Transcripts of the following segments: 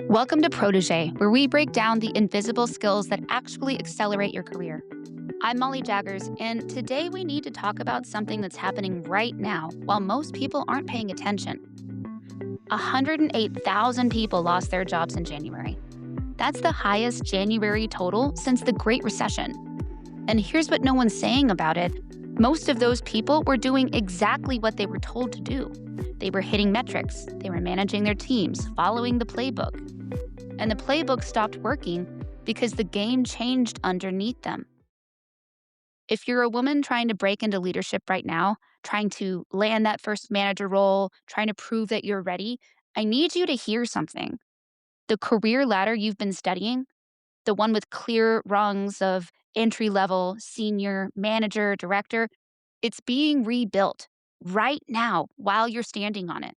Welcome to Protege, where we break down the invisible skills that actually accelerate your career. I'm Molly Jaggers, and today we need to talk about something that's happening right now while most people aren't paying attention. 108,000 people lost their jobs in January. That's the highest January total since the Great Recession. And here's what no one's saying about it. Most of those people were doing exactly what they were told to do. They were hitting metrics, they were managing their teams, following the playbook. And the playbook stopped working because the game changed underneath them. If you're a woman trying to break into leadership right now, trying to land that first manager role, trying to prove that you're ready, I need you to hear something. The career ladder you've been studying, the one with clear rungs of entry level, senior, manager, director, it's being rebuilt right now while you're standing on it.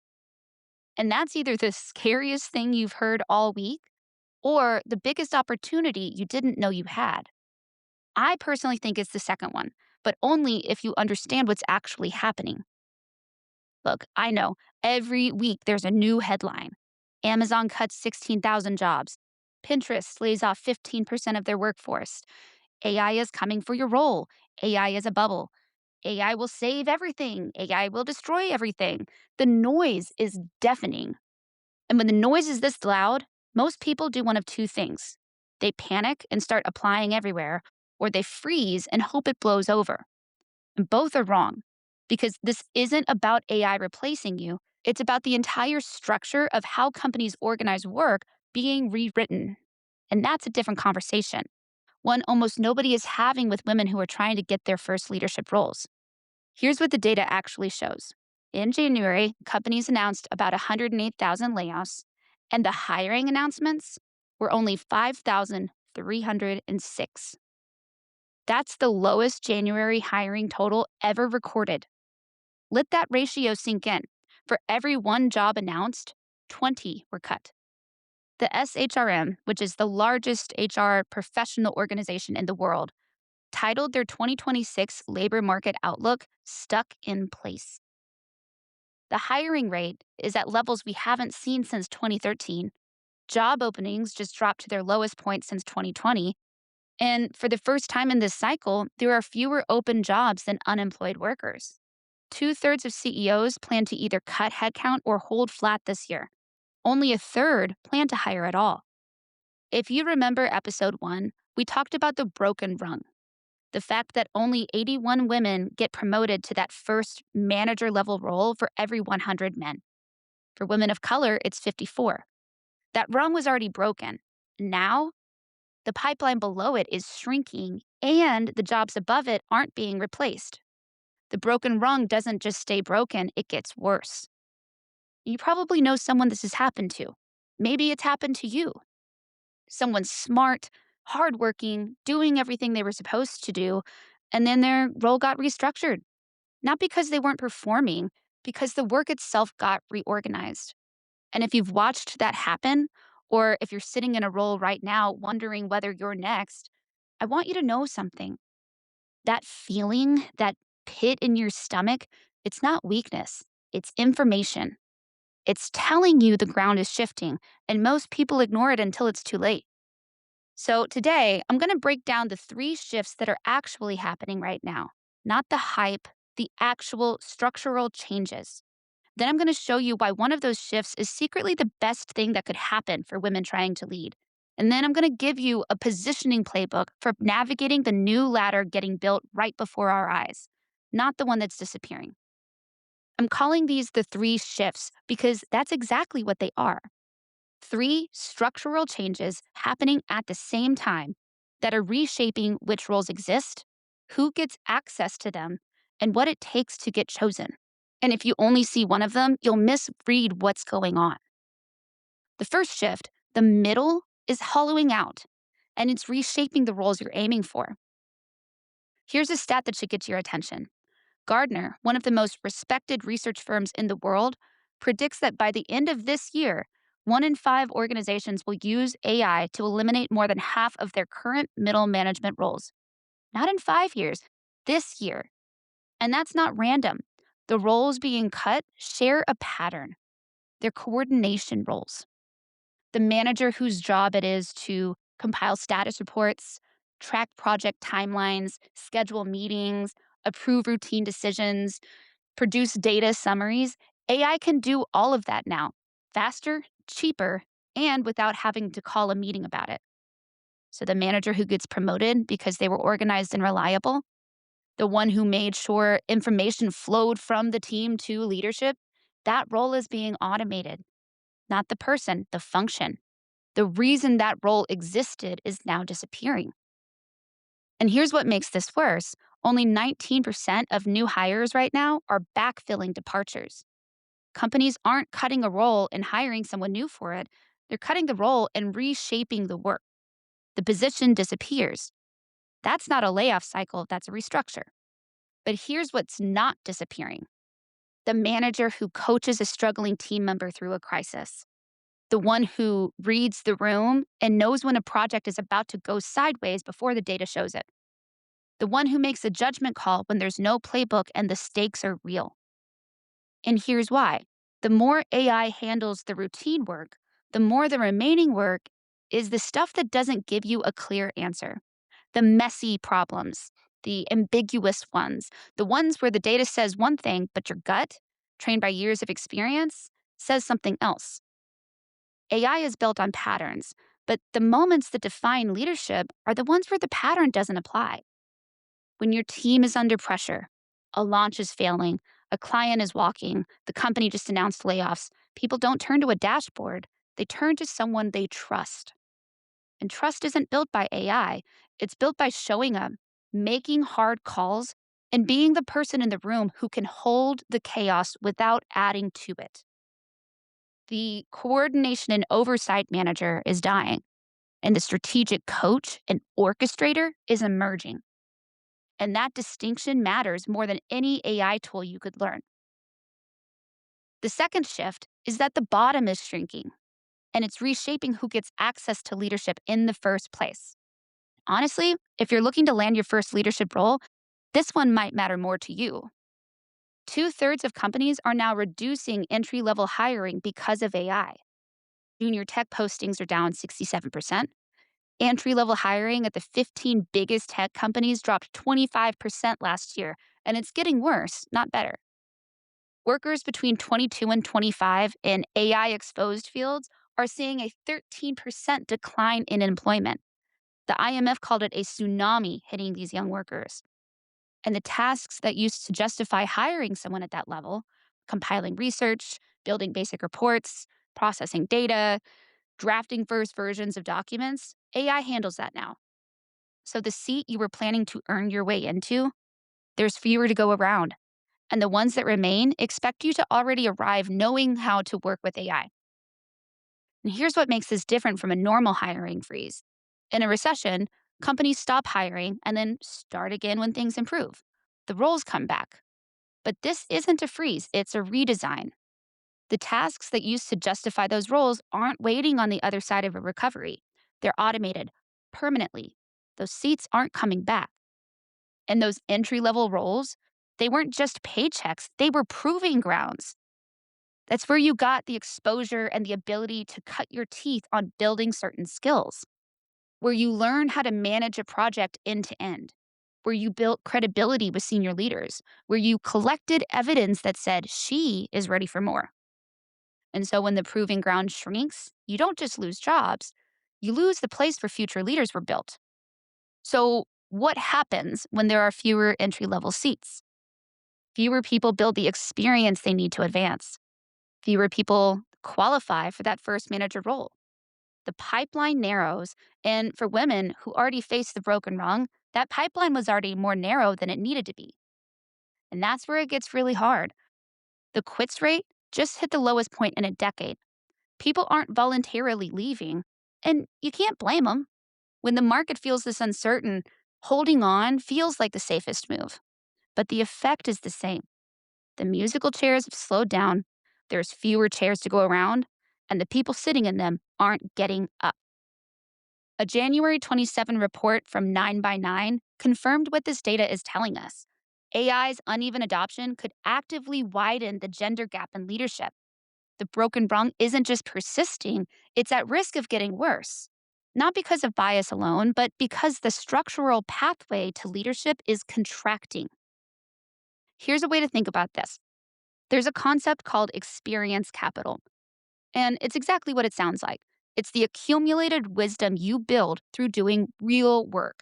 And that's either the scariest thing you've heard all week or the biggest opportunity you didn't know you had. I personally think it's the second one, but only if you understand what's actually happening. Look, I know every week there's a new headline. Amazon cuts 16,000 jobs. Pinterest lays off 15% of their workforce. AI is coming for your role. AI is a bubble. AI will save everything. AI will destroy everything. The noise is deafening. And when the noise is this loud, most people do one of two things. They panic and start applying everywhere, or they freeze and hope it blows over. And both are wrong, because this isn't about AI replacing you. It's about the entire structure of how companies organize work being rewritten. And that's a different conversation, one almost nobody is having with women who are trying to get their first leadership roles. Here's what the data actually shows. In January, companies announced about 108,000 layoffs, and the hiring announcements were only 5,306. That's the lowest January hiring total ever recorded. Let that ratio sink in. For every one job announced, 20 were cut. The SHRM, which is the largest HR professional organization in the world, titled their 2026 labor market outlook Stuck in Place. The hiring rate is at levels we haven't seen since 2013. Job openings just dropped to their lowest point since 2020. And for the first time in this cycle, there are fewer open jobs than unemployed workers. 2/3 of CEOs plan to either cut headcount or hold flat this year. Only a third plan to hire at all. If you remember episode 1, we talked about the broken rung. The fact that only 81 women get promoted to that first manager level role for every 100 men. For women of color, it's 54. That rung was already broken. Now, the pipeline below it is shrinking and the jobs above it aren't being replaced. The broken rung doesn't just stay broken, it gets worse. You probably know someone this has happened to. Maybe it's happened to you. Someone smart, hardworking, doing everything they were supposed to do, and then their role got restructured. Not because they weren't performing, because the work itself got reorganized. And if you've watched that happen, or if you're sitting in a role right now wondering whether you're next, I want you to know something. That feeling, that pit in your stomach, it's not weakness, it's information. It's telling you the ground is shifting, and most people ignore it until it's too late. So today, I'm going to break down the 3 shifts that are actually happening right now, not the hype, the actual structural changes. Then I'm going to show you why one of those shifts is secretly the best thing that could happen for women trying to lead. And then I'm going to give you a positioning playbook for navigating the new ladder getting built right before our eyes, not the one that's disappearing. I'm calling these the 3 shifts because that's exactly what they are. 3 structural changes happening at the same time that are reshaping which roles exist, who gets access to them, and what it takes to get chosen. And if you only see one of them, you'll misread what's going on. The first shift, the middle, is hollowing out, and it's reshaping the roles you're aiming for. Here's a stat that should get your attention. Gartner, one of the most respected research firms in the world, predicts that by the end of this year, 1 in 5 organizations will use AI to eliminate more than half of their current middle management roles. Not in 5 years, this year. And that's not random. The roles being cut share a pattern. They're coordination roles. The manager whose job it is to compile status reports, track project timelines, schedule meetings, approve routine decisions, produce data summaries. AI can do all of that now, faster, cheaper, and without having to call a meeting about it. So the manager who gets promoted because they were organized and reliable, the one who made sure information flowed from the team to leadership, that role is being automated, not the person, the function. The reason that role existed is now disappearing. And here's what makes this worse: only 19% of new hires right now are backfilling departures. Companies aren't cutting a role and hiring someone new for it, they're cutting the role and reshaping the work. The position disappears. That's not a layoff cycle, that's a restructure. But here's what's not disappearing: the manager who coaches a struggling team member through a crisis, the one who reads the room and knows when a project is about to go sideways before the data shows it, the one who makes a judgment call when there's no playbook and the stakes are real. And here's why: the more AI handles the routine work, the more the remaining work is the stuff that doesn't give you a clear answer. The messy problems, the ambiguous ones, the ones where the data says one thing, but your gut, trained by years of experience, says something else. AI is built on patterns, but the moments that define leadership are the ones where the pattern doesn't apply. When your team is under pressure, a launch is failing, a client is walking, the company just announced layoffs, people don't turn to a dashboard, they turn to someone they trust. And trust isn't built by AI, it's built by showing up, making hard calls, and being the person in the room who can hold the chaos without adding to it. The coordination and oversight manager is dying, and the strategic coach and orchestrator is emerging. And that distinction matters more than any AI tool you could learn. The second shift is that the bottom is shrinking, and it's reshaping who gets access to leadership in the first place. Honestly, if you're looking to land your first leadership role, this one might matter more to you. 2/3 of companies are now reducing entry level hiring because of AI. Junior tech postings are down 67%. Entry level hiring at the 15 biggest tech companies dropped 25% last year, and it's getting worse, not better. Workers between 22 and 25 in AI exposed fields are seeing a 13% decline in employment. The IMF called it a tsunami hitting these young workers. And the tasks that used to justify hiring someone at that level, compiling research, building basic reports, processing data, drafting first versions of documents, AI handles that now. So the seat you were planning to earn your way into, there's fewer to go around. And the ones that remain expect you to already arrive knowing how to work with AI. And here's what makes this different from a normal hiring freeze. In a recession, companies stop hiring and then start again when things improve. The roles come back. But this isn't a freeze, it's a redesign. The tasks that used to justify those roles aren't waiting on the other side of a recovery. They're automated permanently. Those seats aren't coming back. And those entry level roles, they weren't just paychecks, they were proving grounds. That's where you got the exposure and the ability to cut your teeth on building certain skills, where you learn how to manage a project end to end, where you built credibility with senior leaders, where you collected evidence that said she is ready for more. And so when the proving ground shrinks, you don't just lose jobs, you lose the place where future leaders were built. So, what happens when there are fewer entry level seats? Fewer people build the experience they need to advance. Fewer people qualify for that first manager role. The pipeline narrows, and for women who already faced the broken rung, that pipeline was already more narrow than it needed to be. And that's where it gets really hard. The quits rate just hit the lowest point in a decade. People aren't voluntarily leaving, and you can't blame them. When the market feels this uncertain, holding on feels like the safest move. But the effect is the same. The musical chairs have slowed down, there's fewer chairs to go around, and the people sitting in them aren't getting up. A January 27 report from 9 by 9 confirmed what this data is telling us. AI's uneven adoption could actively widen the gender gap in leadership. The broken rung isn't just persisting, it's at risk of getting worse. Not because of bias alone, but because the structural pathway to leadership is contracting. Here's a way to think about this. There's a concept called experience capital, and it's exactly what it sounds like. It's the accumulated wisdom you build through doing real work,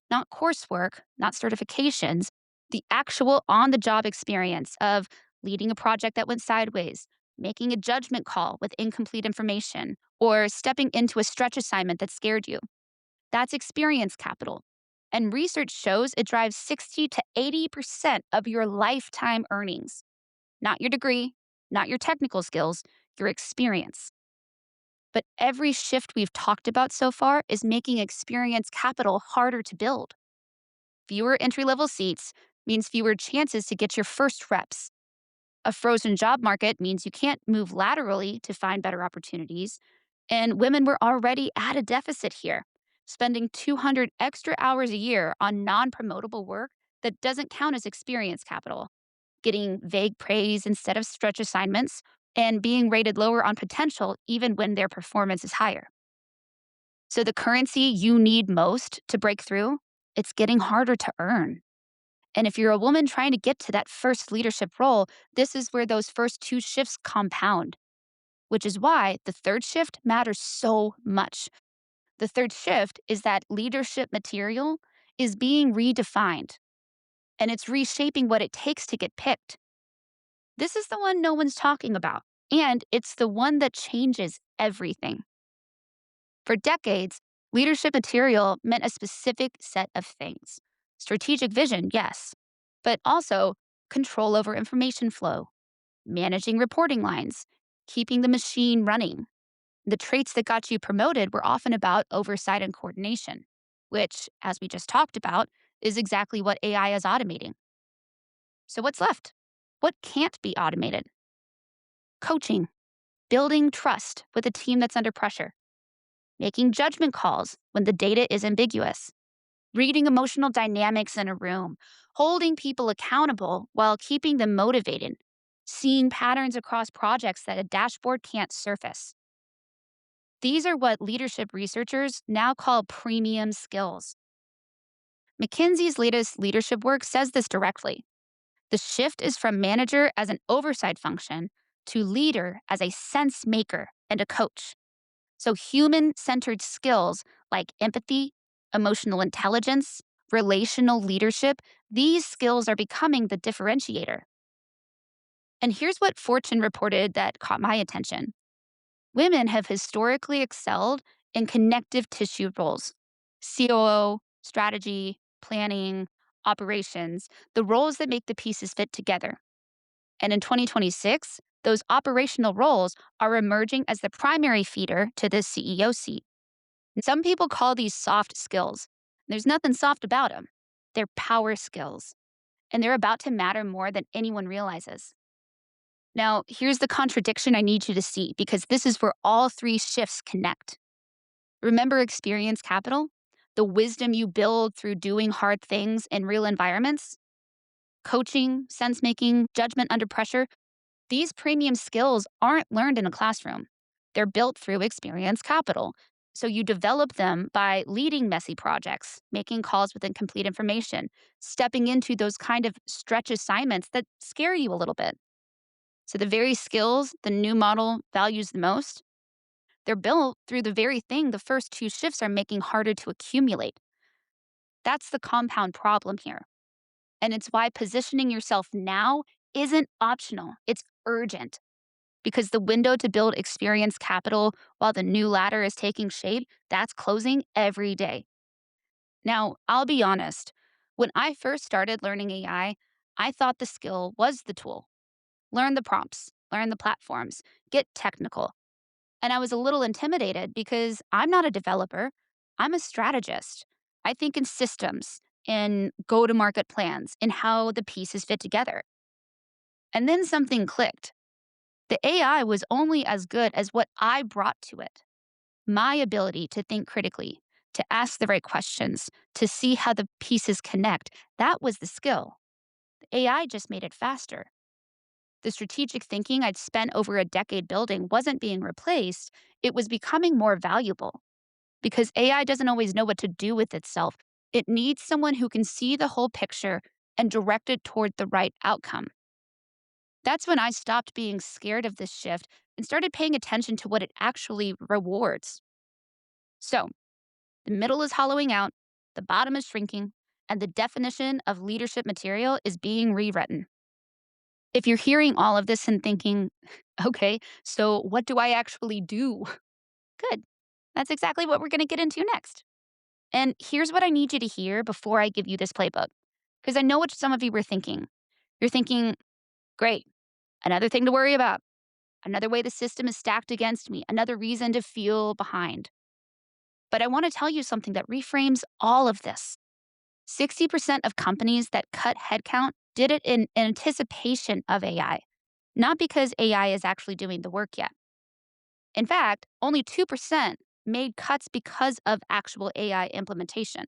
not coursework, not certifications, the actual on the job experience of leading a project that went sideways, making a judgment call with incomplete information, or stepping into a stretch assignment that scared you. That's experience capital. And research shows it drives 60 to 80% of your lifetime earnings. Not your degree, not your technical skills, your experience. But every shift we've talked about so far is making experience capital harder to build. Fewer entry level seats means fewer chances to get your first reps. A frozen job market means you can't move laterally to find better opportunities. And women were already at a deficit here, spending 200 extra hours a year on non promotable work that doesn't count as experience capital, getting vague praise instead of stretch assignments, and being rated lower on potential even when their performance is higher. So the currency you need most to break through, it's getting harder to earn. And if you're a woman trying to get to that first leadership role, this is where those first two shifts compound, which is why the third shift matters so much. The third shift is that leadership material is being redefined and it's reshaping what it takes to get picked. This is the one no one's talking about, and it's the one that changes everything. For decades, leadership material meant a specific set of things. Strategic vision, yes, but also control over information flow, managing reporting lines, keeping the machine running. The traits that got you promoted were often about oversight and coordination, which, as we just talked about, is exactly what AI is automating. So, what's left? What can't be automated? Coaching, building trust with a team that's under pressure, making judgment calls when the data is ambiguous, reading emotional dynamics in a room, holding people accountable while keeping them motivated, seeing patterns across projects that a dashboard can't surface. These are what leadership researchers now call premium skills. McKinsey's latest leadership work says this directly. The shift is from manager as an oversight function to leader as a sense maker and a coach. So, human centered skills like empathy, emotional intelligence, relational leadership, these skills are becoming the differentiator. And here's what Fortune reported that caught my attention. Women have historically excelled in connective tissue roles: COO, strategy, planning, operations, the roles that make the pieces fit together. And in 2026, those operational roles are emerging as the primary feeder to the CEO seat. And some people call these soft skills. There's nothing soft about them. They're power skills, and they're about to matter more than anyone realizes. Now, here's the contradiction I need you to see because this is where all three shifts connect. Remember experience capital? The wisdom you build through doing hard things in real environments? Coaching, sense making, judgment under pressure. These premium skills aren't learned in a classroom. They're built through experience capital. So you develop them by leading messy projects, making calls with incomplete information, stepping into those kind of stretch assignments that scare you a little bit. So the very skills the new model values the most, they're built through the very thing the first two shifts are making harder to accumulate. That's the compound problem here. And it's why positioning yourself now isn't optional, it's urgent. Because the window to build experience capital while the new ladder is taking shape, that's closing every day. Now, I'll be honest. When I first started learning I thought the skill was the tool. Learn the prompts, learn the platforms, get technical. And I was a little intimidated because I'm not a developer, I'm a strategist. I think in systems, in go to market plans, in how the pieces fit together. And then something clicked. The AI was only as good as what I brought to it. My ability to think critically, to ask the right questions, to see how the pieces connect, that was the skill. The AI just made it faster. The strategic thinking I'd spent over a decade building wasn't being replaced, it was becoming more valuable. Because AI doesn't always know what to do with itself, it needs someone who can see the whole picture and direct it toward the right outcome. That's when I stopped being scared of this shift and started paying attention to what it actually rewards. So, the middle is hollowing out, the bottom is shrinking, and the definition of leadership material is being rewritten. If you're hearing all of this and thinking, okay, so what do I actually do? Good. That's exactly what we're going to get into next. And here's what I need you to hear before I give you this playbook, because I know what some of you were thinking. You're thinking, great, another thing to worry about, another way the system is stacked against me, another reason to feel behind. But I want to tell you something that reframes all of this. 60% of companies that cut headcount did it in anticipation of AI, not because AI is actually doing the work yet. In fact, only 2% made cuts because of actual AI implementation.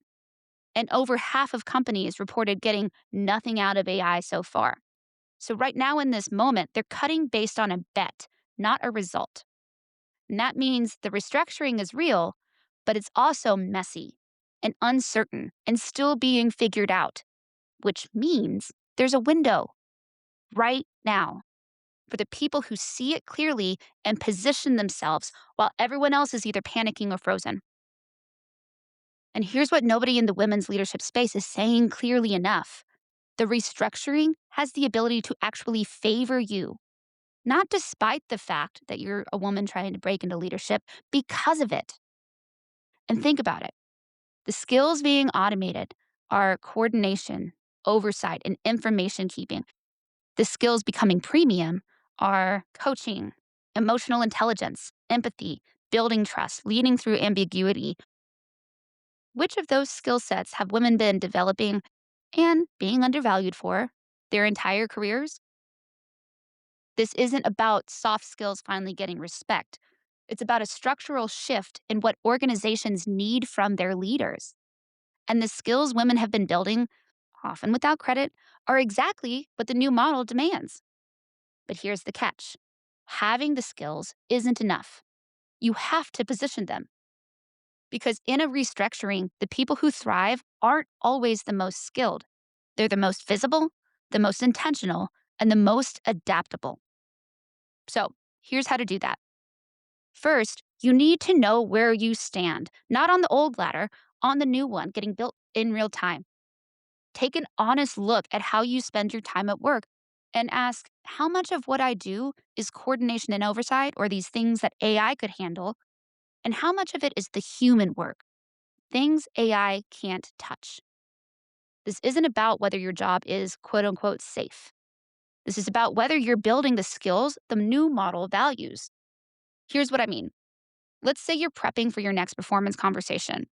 And over half of companies reported getting nothing out of AI so far. So, right now in this moment, they're cutting based on a bet, not a result. And that means the restructuring is real, but it's also messy and uncertain and still being figured out, which means there's a window right now for the people who see it clearly and position themselves while everyone else is either panicking or frozen. And here's what nobody in the women's leadership space is saying clearly enough: the restructuring has the ability to actually favor you, not despite the fact that you're a woman trying to break into leadership, because of it. And think about it: the skills being automated are coordination, oversight, and information keeping. The skills becoming premium are coaching, emotional intelligence, empathy, building trust, leading through ambiguity. Which of those skill sets have women been developing and being undervalued for their entire careers? This isn't about soft skills finally getting respect. It's about a structural shift in what organizations need from their leaders. And the skills women have been building, often without credit, are exactly what the new model demands. But here's the catch: having the skills isn't enough. You have to position them. Because in a restructuring, the people who thrive aren't always the most skilled. They're the most visible, the most intentional, and the most adaptable. So here's how to do that. First, you need to know where you stand, not on the old ladder, on the new one getting built in real time. Take an honest look at how you spend your time at work and ask, how much of what I do is coordination and oversight, or these things that AI could handle, and how much of it is the human work, things AI can't touch. This isn't about whether your job is quote unquote safe. This is about whether you're building the skills the new model values. Here's what I mean. Let's say you're prepping for your next performance conversation.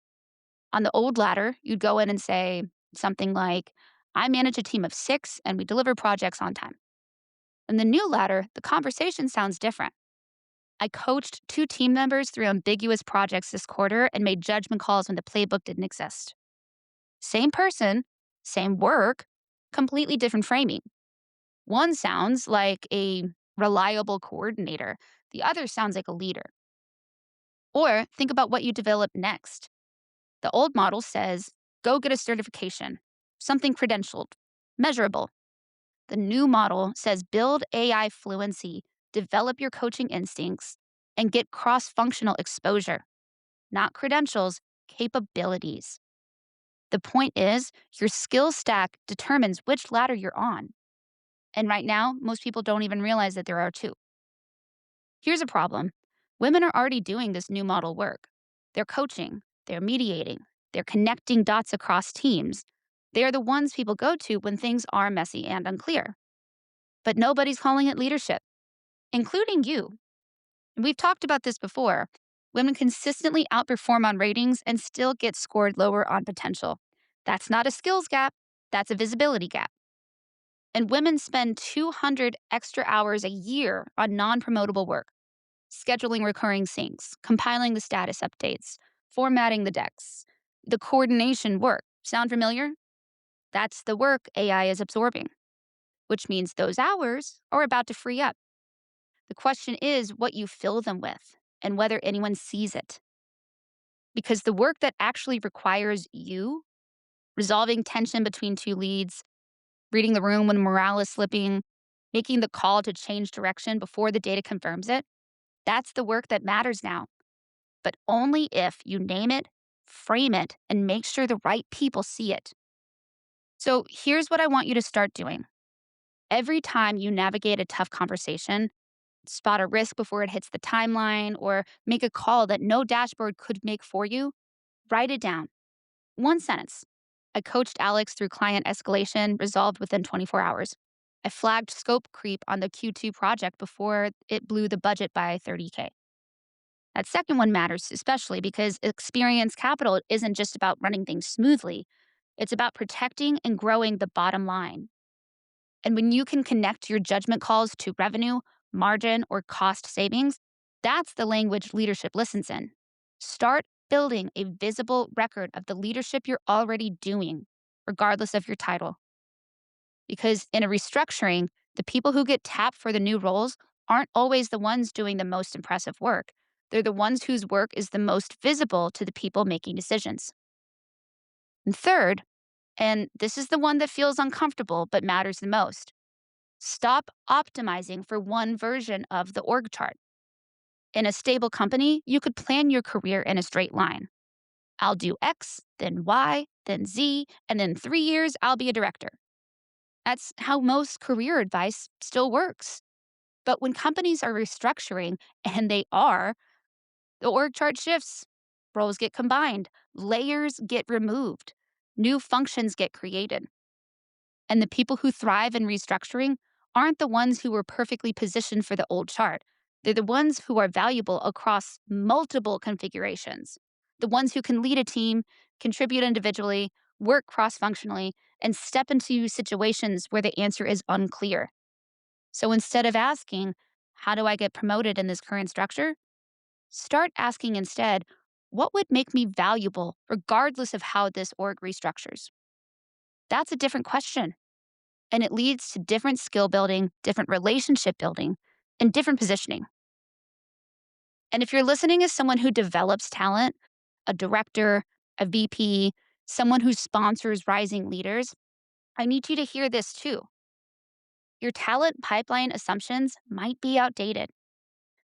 On the old ladder, you'd go in and say something like, I manage a team of 6 and we deliver projects on time. In the new ladder, the conversation sounds different. I coached 2 team members through ambiguous projects this quarter and made judgment calls when the playbook didn't exist. Same person, same work, completely different framing. One sounds like a reliable coordinator, the other sounds like a leader. Or think about what you develop next. The old model says, go get a certification, something credentialed, measurable. The new model says, build AI fluency, develop your coaching instincts, and get cross functional exposure, not credentials, capabilities. The point is, your skill stack determines which ladder you're on. And right now, most people don't even realize that there are two. Here's a problem: women are already doing this new model work. They're coaching, they're mediating, they're connecting dots across teams. They are the ones people go to when things are messy and unclear. But nobody's calling it leadership, including you. And we've talked about this before. Women consistently outperform on ratings and still get scored lower on potential. That's not a skills gap, that's a visibility gap. And women spend 200 extra hours a year on non promotable work, scheduling recurring syncs, compiling the status updates, formatting the decks, the coordination work. Sound familiar? That's the work AI is absorbing. which means those hours are about to free up. The question is what you fill them with and whether anyone sees it. Because the work that actually requires you, resolving tension between two leads, reading the room when morale is slipping, making the call to change direction before the data confirms it, that's the work that matters now. But only if you name it, frame it, and make sure the right people see it. So here's what I want you to start doing. Every time you navigate a tough conversation, spot a risk before it hits the timeline, or make a call that no dashboard could make for you, write it down. One sentence. I coached Alex through client escalation, resolved within 24 hours. I flagged scope creep on the Q2 project before it blew the budget by 30K. That second one matters especially because experience capital isn't just about running things smoothly. It's about protecting and growing the bottom line. And when you can connect your judgment calls to revenue, margin, or cost savings, that's the language leadership listens in. Start building a visible record of the leadership you're already doing, regardless of your title. Because in a restructuring, the people who get tapped for the new roles aren't always the ones doing the most impressive work. They're the ones whose work is the most visible to the people making decisions. And third, and this is the one that feels uncomfortable but matters the most, stop optimizing for one version of the org chart. In a stable company, you could plan your career in a straight line. I'll do X, then Y, then Z, and in 3 years, I'll be a director. That's how most career advice still works. But when companies are restructuring, and they are, the org chart shifts, roles get combined, layers get removed, new functions get created. And the people who thrive in restructuring aren't the ones who were perfectly positioned for the old chart. They're the ones who are valuable across multiple configurations, the ones who can lead a team, contribute individually, work cross functionally, and step into situations where the answer is unclear. So instead of asking, how do I get promoted in this current structure? Start asking instead, what would make me valuable regardless of how this org restructures? That's a different question. And it leads to different skill building, different relationship building, and different positioning. And if you're listening as someone who develops talent, a director, a VP, someone who sponsors rising leaders, I need you to hear this too. Your talent pipeline assumptions might be outdated.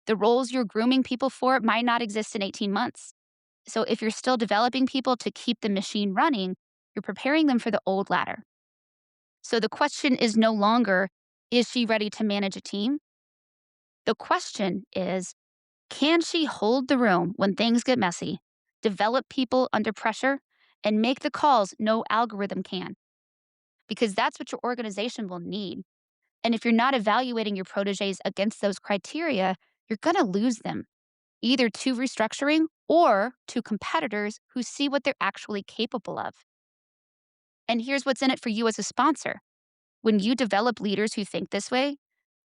The roles you're grooming people for might not exist in 18 months. So if you're still developing people to keep the machine running, you're preparing them for the old ladder. So the question is no longer, is she ready to manage a team? The question is, can she hold the room when things get messy, develop people under pressure, and make the calls no algorithm can? Because that's what your organization will need. And if you're not evaluating your proteges against those criteria, you're going to lose them, either to restructuring or to competitors who see what they're actually capable of. And here's what's in it for you as a sponsor. When you develop leaders who think this way,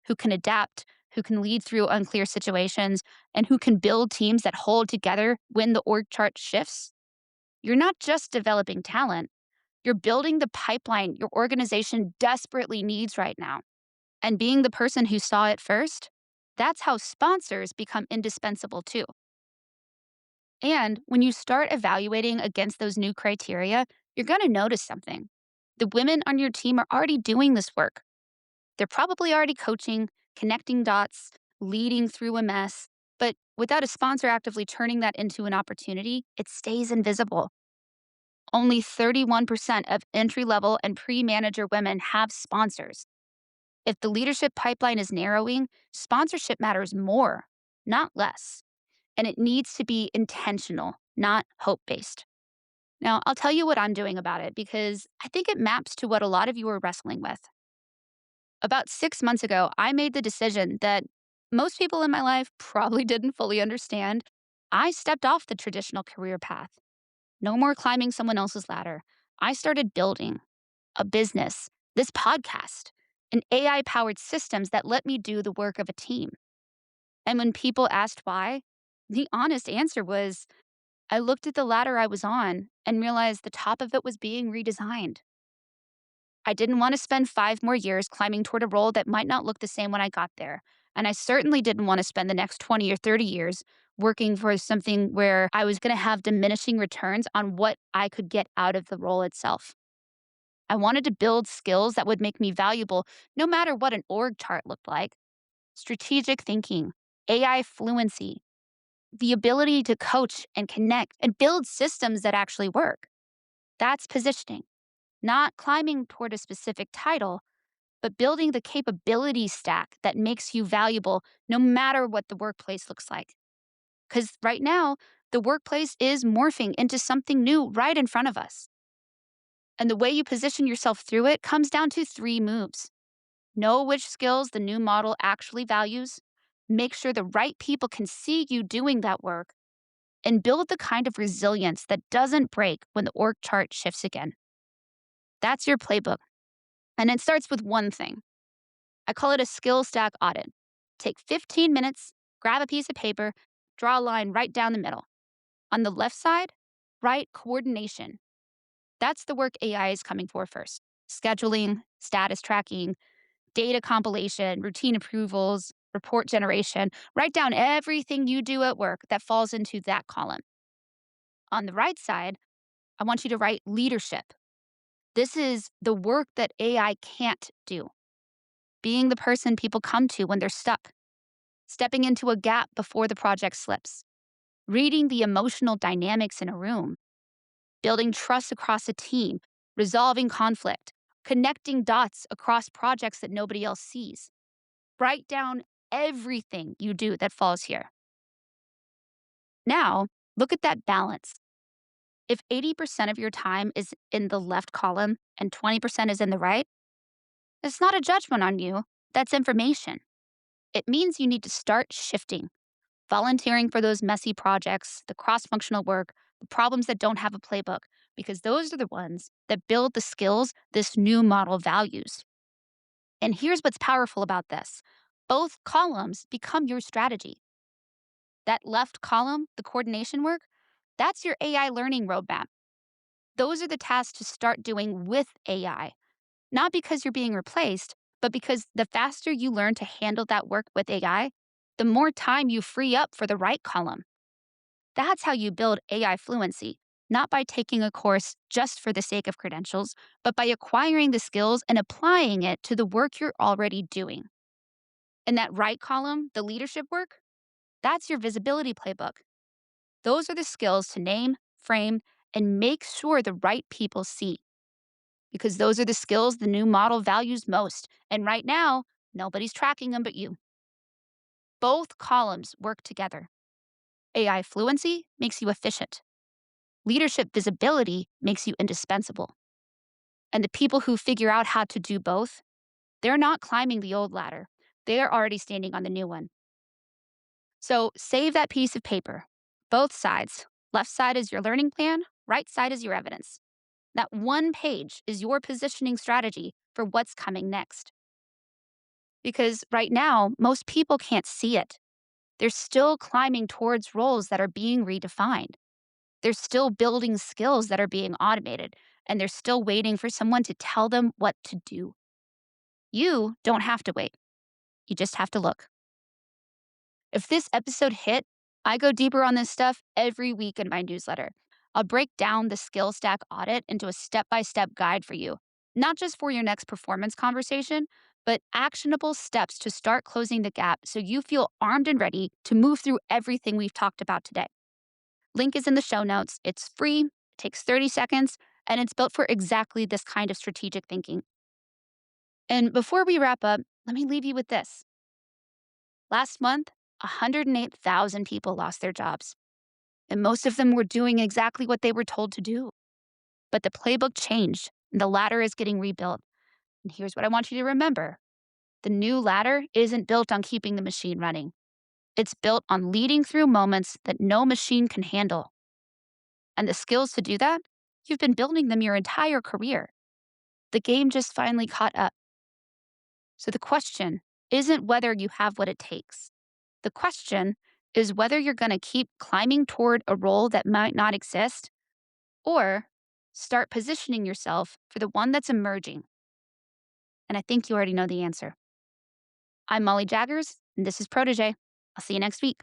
who can adapt, who can lead through unclear situations, and who can build teams that hold together when the org chart shifts, you're not just developing talent, you're building the pipeline your organization desperately needs right now. And being the person who saw it first, that's how sponsors become indispensable too. And when you start evaluating against those new criteria, you're going to notice something. The women on your team are already doing this work. They're probably already coaching, connecting dots, leading through a mess. But without a sponsor actively turning that into an opportunity, it stays invisible. Only 31% of entry level and pre manager women have sponsors. If the leadership pipeline is narrowing, sponsorship matters more, not less. And it needs to be intentional, not hope based. Now, I'll tell you what I'm doing about it because I think it maps to what a lot of you are wrestling with. About 6 months ago, I made the decision that most people in my life probably didn't fully understand. I stepped off the traditional career path. No more climbing someone else's ladder. I started building a business, this podcast, and AI powered systems that let me do the work of a team. And when people asked why, the honest answer was I looked at the ladder I was on and realized the top of it was being redesigned. I didn't want to spend 5 more years climbing toward a role that might not look the same when I got there. And I certainly didn't want to spend the next 20 or 30 years working for something where I was going to have diminishing returns on what I could get out of the role itself. I wanted to build skills that would make me valuable no matter what an org chart looked like: strategic thinking, AI fluency, the ability to coach and connect and build systems that actually work. That's positioning, not climbing toward a specific title, but building the capability stack that makes you valuable no matter what the workplace looks like. Because right now, the workplace is morphing into something new right in front of us. And the way you position yourself through it comes down to 3 moves. Know which skills the new model actually values, make sure the right people can see you doing that work, and build the kind of resilience that doesn't break when the org chart shifts again. That's your playbook. And it starts with one thing. I call it a skill stack audit. Take 15 minutes, grab a piece of paper, draw a line right down the middle. On the left side, write coordination. That's the work AI is coming for first: scheduling, status tracking, data compilation, routine approvals, report generation. Write down everything you do at work that falls into that column. On the right side, I want you to write leadership. This is the work that AI can't do: being the person people come to when they're stuck, stepping into a gap before the project slips, reading the emotional dynamics in a room, building trust across a team, resolving conflict, connecting dots across projects that nobody else sees. Write down everything you do that falls here. Now, look at that balance. If 80% of your time is in the left column and 20% is in the right, it's not a judgment on you. That's information. It means you need to start shifting, volunteering for those messy projects, the cross functional work, the problems that don't have a playbook, because those are the ones that build the skills this new model values. And here's what's powerful about this: both columns become your strategy. That left column, the coordination work, that's your AI learning roadmap. Those are the tasks to start doing with AI, not because you're being replaced, but because the faster you learn to handle that work with AI, the more time you free up for the right column. That's how you build AI fluency, not by taking a course just for the sake of credentials, but by acquiring the skills and applying it to the work you're already doing. And that right column, the leadership work, that's your visibility playbook. Those are the skills to name, frame, and make sure the right people see. Because those are the skills the new model values most. And right now, nobody's tracking them but you. Both columns work together. AI fluency makes you efficient. Leadership visibility makes you indispensable. And the people who figure out how to do both, they're not climbing the old ladder. They are already standing on the new one. So save that piece of paper. Both sides. Left side is your learning plan, right side is your evidence. That one page is your positioning strategy for what's coming next. Because right now, most people can't see it. They're still climbing towards roles that are being redefined. They're still building skills that are being automated, and they're still waiting for someone to tell them what to do. You don't have to wait. You just have to look. If this episode hit, I go deeper on this stuff every week in my newsletter. I'll break down the skill stack audit into a step-by-step guide for you, not just for your next performance conversation, but actionable steps to start closing the gap so you feel armed and ready to move through everything we've talked about today. Link is in the show notes. It's free, it takes 30 seconds, and it's built for exactly this kind of strategic thinking. And before we wrap up, let me leave you with this. Last month, 108,000 people lost their jobs, and most of them were doing exactly what they were told to do. But the playbook changed, and the ladder is getting rebuilt. And here's what I want you to remember: the new ladder isn't built on keeping the machine running. It's built on leading through moments that no machine can handle. And the skills to do that, you've been building them your entire career. The game just finally caught up. So the question isn't whether you have what it takes. The question is whether you're going to keep climbing toward a role that might not exist, or start positioning yourself for the one that's emerging. And I think you already know the answer. I'm Molly Jaggers, and this is Protege. I'll see you next week.